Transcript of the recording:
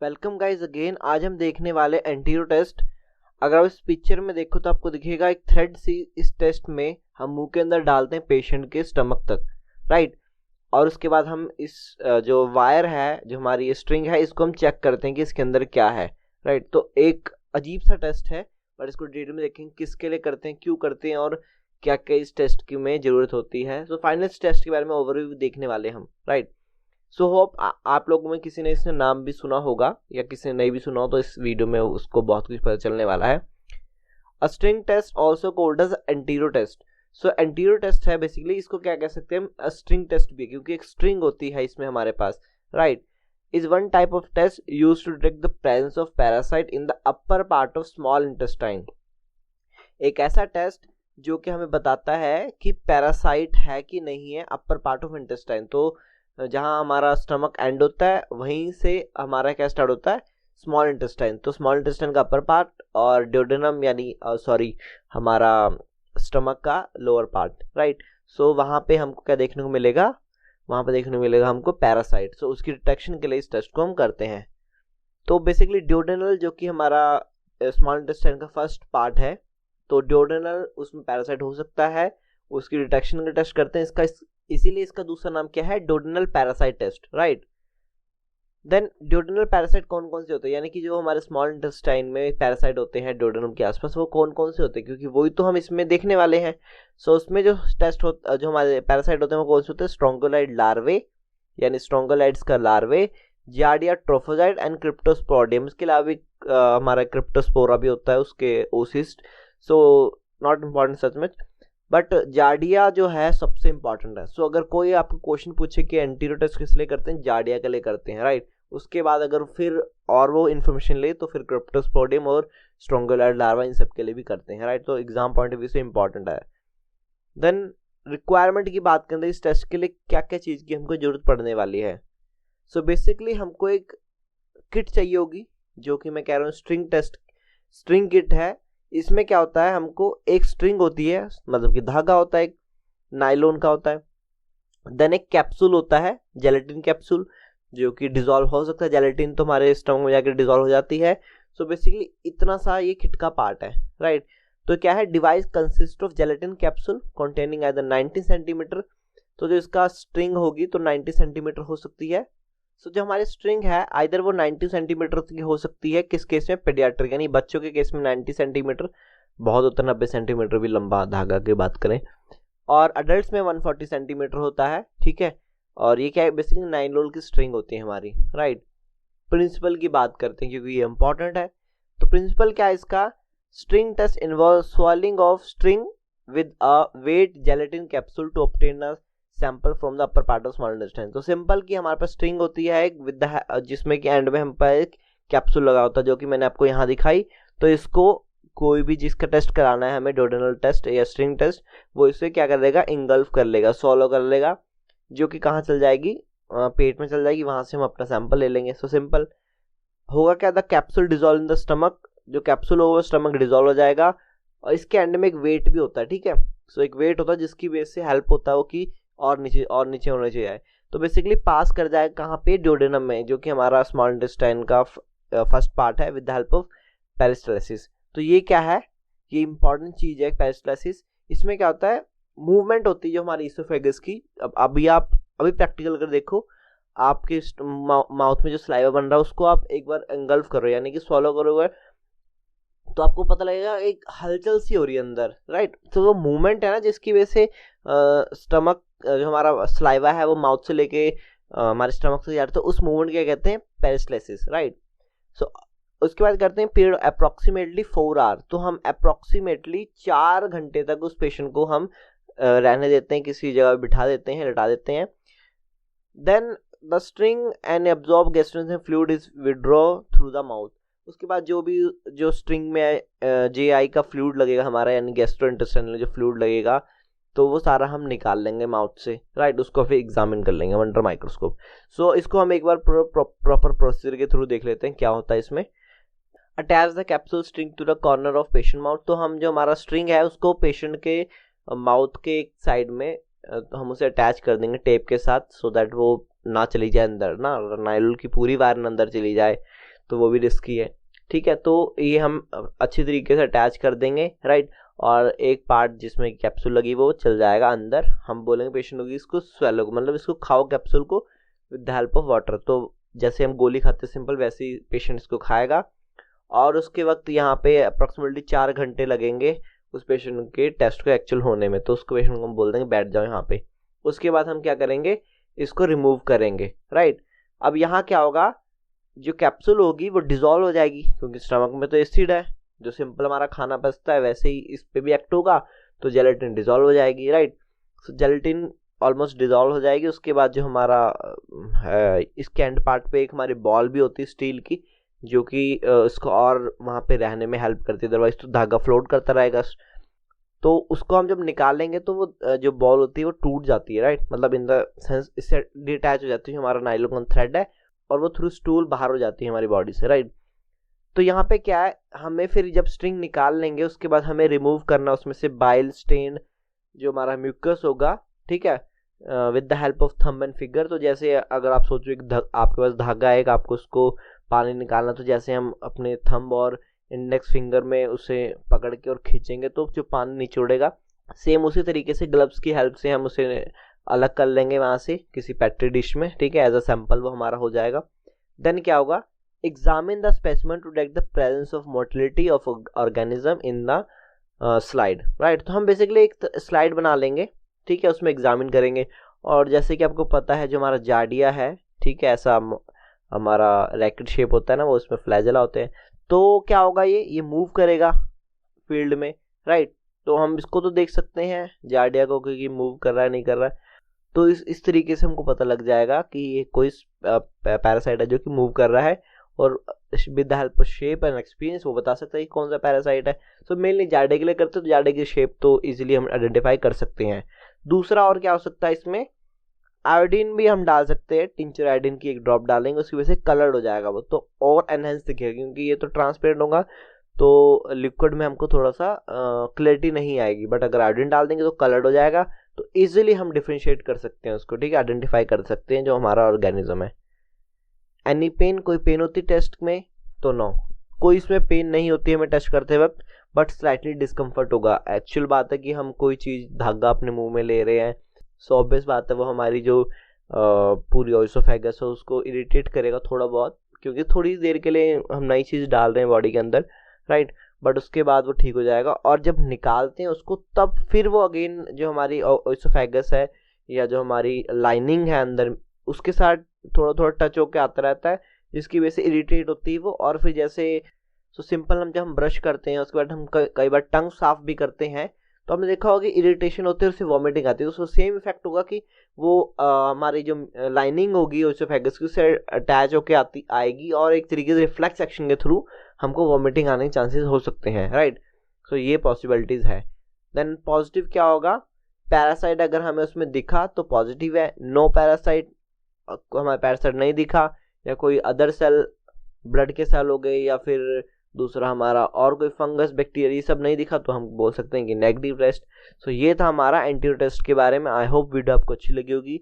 Welcome guys again. आज हम देखने वाले एंटीरो टेस्ट। अगर आप इस पिक्चर में देखो तो आपको दिखेगा एक थ्रेड सी। इस टेस्ट में हम मुंह के अंदर डालते हैं पेशेंट के स्टमक तक, राइट। और उसके बाद हम इस जो वायर है, जो हमारी स्ट्रिंग है, इसको हम चेक करते हैं कि इसके अंदर क्या है, राइट। तो एक अजीब सा टेस्ट है, पर इसको डिटेल में देखेंगे किसके लिए करते हैं, क्यों करते हैं और क्या क्या इस टेस्ट की में ज़रूरत होती है। तो फाइनल इस टेस्ट के बारे में ओवरव्यू देखने वाले हम, राइट। सो होप आप लोगों में किसी ने इसका नाम भी सुना होगा या किसी ने नहीं भी सुना हो, तो इस वीडियो में उसको बहुत कुछ पता चलने वाला है। A string test also called as entero test. सो एंटीरो टेस्ट है बेसिकली, इसको क्या कह सकते हैं हम, स्ट्रिंग टेस्ट भी, क्योंकि एक स्ट्रिंग होती है इसमें हमारे पास, right. Is one type of test use to detect the presence of parasite in the upper part of small intestine. एक ऐसा टेस्ट जो कि हमें बताता है कि पैरासाइट है कि नहीं है अपर पार्ट ऑफ इंटेस्टाइन। तो जहाँ हमारा स्टमक एंड होता है वहीं से हमारा क्या स्टार्ट होता है, स्मॉल इंटेस्टाइन। तो स्मॉल इंटेस्टाइन का अपर पार्ट और ड्यूडेनम यानी हमारा स्टमक का लोअर पार्ट, राइट। सो वहाँ पे हमको क्या देखने को मिलेगा, वहाँ पे देखने को मिलेगा हमको पैरासाइट। सो उसकी डिटेक्शन के लिए इस टेस्ट को हम करते हैं। तो बेसिकली ड्यूडेनल जो कि हमारा स्मॉल इंटेस्टाइन का फर्स्ट पार्ट है, तो ड्यूडेनल उसमें पैरासाइट हो सकता है, उसकी डिटेक्शन का टेस्ट करते हैं। इसीलिए इसका दूसरा नाम क्या है, duodenal parasite test, right. Then duodenal parasite कौन कौन से होते हैं, यानी कि जो हमारे स्मॉल इंटेस्टाइन में पैरासाइट होते हैं ड्यूडेनम के आसपास, वो कौन कौन से होते हैं, क्योंकि वही तो हम इसमें देखने वाले हैं। सो उसमें जो टेस्ट हो जो हमारे पैरासाइट होते हैं वो कौन से होते हैं, स्ट्रोंगोलाइड लार्वे यानी स्ट्रोंगोलाइड्स का लार्वे, जार्डिया ट्रोफोजाइट एंड क्रिप्टोस्पोडियम। इसके अलावा भी हमारा क्रिप्टोस्पोरा भी होता है, उसके oocyst. So not important such much, but giardia जो है सबसे इंपॉर्टेंट है। सो अगर कोई आपको क्वेश्चन पूछे कि एंटीरो टेस्ट किस लिए करते हैं, जार्डिया के लिए करते हैं, राइट। उसके बाद अगर फिर और वो इन्फॉर्मेशन ले तो फिर क्रिप्टोस्पोडियम और स्ट्रोंगोलाइड लार्वा इन सब के लिए भी करते हैं, राइट। तो एग्जाम पॉइंट ऑफ व्यू से इंपॉर्टेंट है। देन रिक्वायरमेंट की बात करें, इस टेस्ट के लिए क्या क्या चीज़ की हमको जरूरत पड़ने वाली है। सो बेसिकली हमको एक किट चाहिए होगी, जो कि मैं कह रहा हूँ स्ट्रिंग किट है। इसमें क्या होता है, हमको एक स्ट्रिंग होती है, मतलब कि धागा होता है, एक नायलॉन का होता है। देन एक कैप्सूल होता है, जेलेटिन कैप्सूल, जो कि डिजोल्व हो सकता है। जेलेटिन तो हमारे स्टमक में जाकर डिजोल्व हो जाती है। सो बेसिकली इतना सा ये किट का पार्ट है, राइट। तो क्या है, device consist of gelatin capsule containing either 90 centimetre. तो जो इसका स्ट्रिंग होगी तो 90 सेंटीमीटर हो सकती है। सो जो हमारी स्ट्रिंग है आइदर वो 90 सेंटीमीटर की हो सकती है, किस केस में, पेडियाट्रिक यानी बच्चों के केस में 90 सेंटीमीटर, बहुत होता है 90 सेंटीमीटर भी लंबा धागा की बात करें। और अडल्ट में 140 सेंटीमीटर होता है, ठीक है। और ये क्या है, बेसिकली नाइलॉन की स्ट्रिंग होती है हमारी, राइट। प्रिंसिपल की बात करते हैं क्योंकि ये इंपॉर्टेंट है। तो प्रिंसिपल क्या है इसका, string test involve swallowing of string with a weight gelatin capsule to obtain a sample from the upper part of small intestine. तो सिंपल की हमारे पास स्ट्रिंग होती है एक विद जिसमें कि एंड में हम पर एक कैप्सूल लगा होता है, जो कि मैंने आपको यहाँ दिखाई। तो इसको कोई भी जिसका टेस्ट कराना है हमें, ड्यूडेनल टेस्ट या स्ट्रिंग टेस्ट, वो इसे क्या कर लेगा, इंगल्फ कर लेगा, सॉलो कर लेगा, जो कि कहाँ चल जाएगी, पेट में चल जाएगी। वहां से हम अपना सैंपल ले लेंगे। सो सिंपल होगा क्या, the capsule dissolve in the stomach, जो कैप्सूल होगा स्टमक डिजोल्व हो जाएगा। और इसके एंड में एक वेट भी होता है, ठीक है। सो एक वेट होता है जिसकी बेस से हेल्प होता है वो कि और नीचे होने चाहिए। तो बेसिकली पास कर जाएगा कहाँ पे, ड्यूडेनम में, जो कि हमारा स्मॉल इंटेस्टाइन का फर्स्ट पार्ट है, with the help of peristalsis. तो ये क्या है, ये इंपॉर्टेंट चीज है पेरिस्टाल्सिस। इसमें क्या होता है, मूवमेंट होती है जो हमारी इसोफेगस की। अब अभी प्रैक्टिकल कर देखो, आपके माउथ में जो सलाइवा बन रहा है उसको आप एक बार एंगल्फ करो यानी कि swallow करोगे, तो आपको पता लगेगा एक हलचल सी हो रही है अंदर, राइट। तो वो मूवमेंट है ना, जिसकी वजह से स्टमक जो हमारा सलाइवा है वो माउथ से लेके हमारे स्टमक से जाता है, तो उस मूवमेंट क्या कहते हैं, पेरिस्टाल्सिस, राइट। सो उसके बाद करते हैं पीरियड अप्रोक्सीमेटली 4 आवर। तो हम अप्रोक्सीमेटली 4 घंटे तक उस पेशेंट को हम रहने देते हैं, किसी जगह बिठा देते हैं, लटा देते हैं। Then the string and absorb gastrointestinal fluid is withdraw through the mouth. उसके बाद जो स्ट्रिंग में जेआई का फ्लूइड लगेगा हमारा, यानी गैस्ट्रोइंटेस्टाइनल जो फ्लूइड लगेगा, तो वो सारा हम निकाल लेंगे माउथ से, राइट। उसको फिर एग्जामिन कर लेंगे अंडर माइक्रोस्कोप। सो इसको हम एक बार प्रॉपर प्रोसीजर के थ्रू देख लेते हैं क्या होता है इसमें। Attach the capsule string to the corner of patient mouth. तो हम जो हमारा स्ट्रिंग है उसको पेशेंट के माउथ के एक साइड में हम उसे अटैच कर देंगे टेप के साथ, सो दैट वो ना चली जाए अंदर, ना नायलॉन की पूरी वायर अंदर चली जाए। तो वो भी रिस्की है, ठीक है। तो ये हम अच्छी तरीके से अटैच कर देंगे, राइट। और एक पार्ट जिसमें कैप्सूल लगी वो चल जाएगा अंदर। हम बोलेंगे पेशेंट को कि इसको स्वेलो, मतलब इसको खाओ कैप्सूल को with the help of water. तो जैसे हम गोली खाते सिंपल, वैसे ही पेशेंट इसको खाएगा। और उसके वक्त यहाँ पे अप्रॉक्सीमेटली 4 घंटे लगेंगे उस पेशेंट के टेस्ट को एक्चुअल होने में। तो उसको पेशेंट को हम बोल देंगे बैठ जाओ यहाँ पे। उसके बाद हम क्या करेंगे, इसको रिमूव करेंगे, राइट। अब यहाँ क्या होगा, जो कैप्सूल होगी वो डिजोल्व हो जाएगी, क्योंकि स्टमक में तो एसिड है, जो सिंपल हमारा खाना पचता है वैसे ही इस पे भी एक्ट होगा, तो जेलेटिन डिजोल्व हो जाएगी, राइट। सो जेलेटिन ऑलमोस्ट डिजोल्व हो जाएगी। उसके बाद जो हमारा इसके एंड पार्ट पे एक हमारी बॉल भी होती है स्टील की, जो कि इसको और वहाँ पे रहने में हेल्प करती है, अदरवाइज तो धागा फ्लोट करता रहेगा। तो उसको हम जब निकालेंगे तो वो जो बॉल होती है वो टूट जाती है, राइट। मतलब इन द सेंस इससे डिटैच हो जाती है हमारा नाइलोन थ्रेड है, और वो थ्रू स्टूल बाहर हो जाती है हमारी बॉडी से, राइट। तो यहाँ पे क्या है, हमें फिर जब स्ट्रिंग निकाल लेंगे उसके बाद हमें रिमूव करना उसमें से बाइल स्टेन, जो हमारा म्यूकस होगा, ठीक है, with the help of thumb and finger. तो जैसे अगर आप सोचो एक आपके पास धागा है, आपको उसको पानी निकालना, तो जैसे हम अपने थंब और इंडेक्स फिंगर में उसे पकड़ के और खींचेंगे तो जो पानी निचोड़ेगा, सेम उसी तरीके से ग्लव्स की हेल्प से हम उसे अलग कर लेंगे वहाँ से किसी पेट्री डिश में, ठीक है, एज अ सैंपल वो हमारा हो जाएगा। देन क्या होगा, examine the specimen to detect the presence of motility of organism in the slide, right. तो हम बेसिकली एक स्लाइड बना लेंगे, ठीक है, उसमें एग्जामिन करेंगे। और जैसे कि आपको पता है जो हमारा जार्डिया है, ठीक है, ऐसा हमारा रैकेट शेप होता है ना, वो उसमें फ्लैजेला होते हैं। तो क्या होगा, ये मूव करेगा फील्ड में, राइट। तो हम इसको तो देख सकते हैं जार्डिया को, क्योंकि मूव कर रहा है नहीं कर रहा है। तो इस तरीके से हमको पता लग जाएगा कि ये कोई पैरासाइट है जो कि मूव कर रहा है, और with the help of shape and experience वो बता सकता है कि कौन सा पैरासाइट है। तो मेनली जार्डिया के लिए करते हैं, तो जार्डिया की शेप तो इजीली हम आइडेंटिफाई कर सकते हैं। दूसरा और क्या हो सकता है, इसमें आयोडीन भी हम डाल सकते हैं, टिंचर आयोडीन की एक ड्रॉप डालेंगे, उसकी वजह से कलर्ड हो जाएगा वो, तो और एनहेंस दिखेगा, क्योंकि ये तो ट्रांसपेरेंट होगा तो लिक्विड में हमको थोड़ा सा क्लैरिटी नहीं आएगी, बट अगर आयोडीन डाल देंगे तो कलर्ड हो जाएगा। तो इजीली हम डिफरेंशिएट कर सकते हैं उसको, ठीक है, आइडेंटिफाई कर सकते हैं जो हमारा ऑर्गेनिज्म है। एनी पेन, कोई पेन होती टेस्ट में? तो नो, कोई इसमें पेन नहीं होती है हमें टेस्ट करते वक्त, बट स्लाइटली डिस्कम्फर्ट होगा। एक्चुअल बात है कि हम कोई चीज़ धागा अपने मुंह में ले रहे हैं, सो ऑब्वियस बात है वो हमारी जो पूरी ओइसोफेगस है उसको इरिटेट करेगा थोड़ा बहुत, क्योंकि थोड़ी देर के लिए हम नई चीज़ डाल रहे हैं बॉडी के अंदर, राइट। बट उसके बाद वो ठीक हो जाएगा। और जब निकालते हैं उसको तब फिर वो अगेन जो हमारी ओइसोफेगस है या जो हमारी लाइनिंग है अंदर, उसके साथ थोड़ा थोड़ा टच होकर आता रहता है, जिसकी वजह से इरिटेट होती है वो। और फिर जैसे सिंपल हम जब हम ब्रश करते हैं उसके बाद हम कई बार टंग साफ भी करते हैं, तो हमने देखा होगा कि इरिटेशन होती है, उससे वॉमिटिंग आती है। तो सेम इफेक्ट होगा कि वो हमारी जो लाइनिंग होगी ओसोफेगस की उससे अटैच होकर आएगी, और एक तरीके से रिफ्लेक्स एक्शन के थ्रू हमको वॉमिटिंग आने के चांसेस हो सकते हैं, राइट। सो ये पॉसिबिलिटीज है। देन पॉजिटिव क्या होगा, पैरासाइट अगर हमें उसमें दिखा तो पॉजिटिव है, नो पैरासाइट, हमारा पैरासाइट नहीं दिखा, या कोई अदर सेल ब्लड के सेल हो गए, या फिर दूसरा हमारा और कोई फंगस बैक्टीरिया, ये सब नहीं दिखा, तो हम बोल सकते हैं कि नेगेटिव टेस्ट। सो ये था हमारा एंटीडोट टेस्ट के बारे में। आई होप वीडियो आपको अच्छी लगी होगी।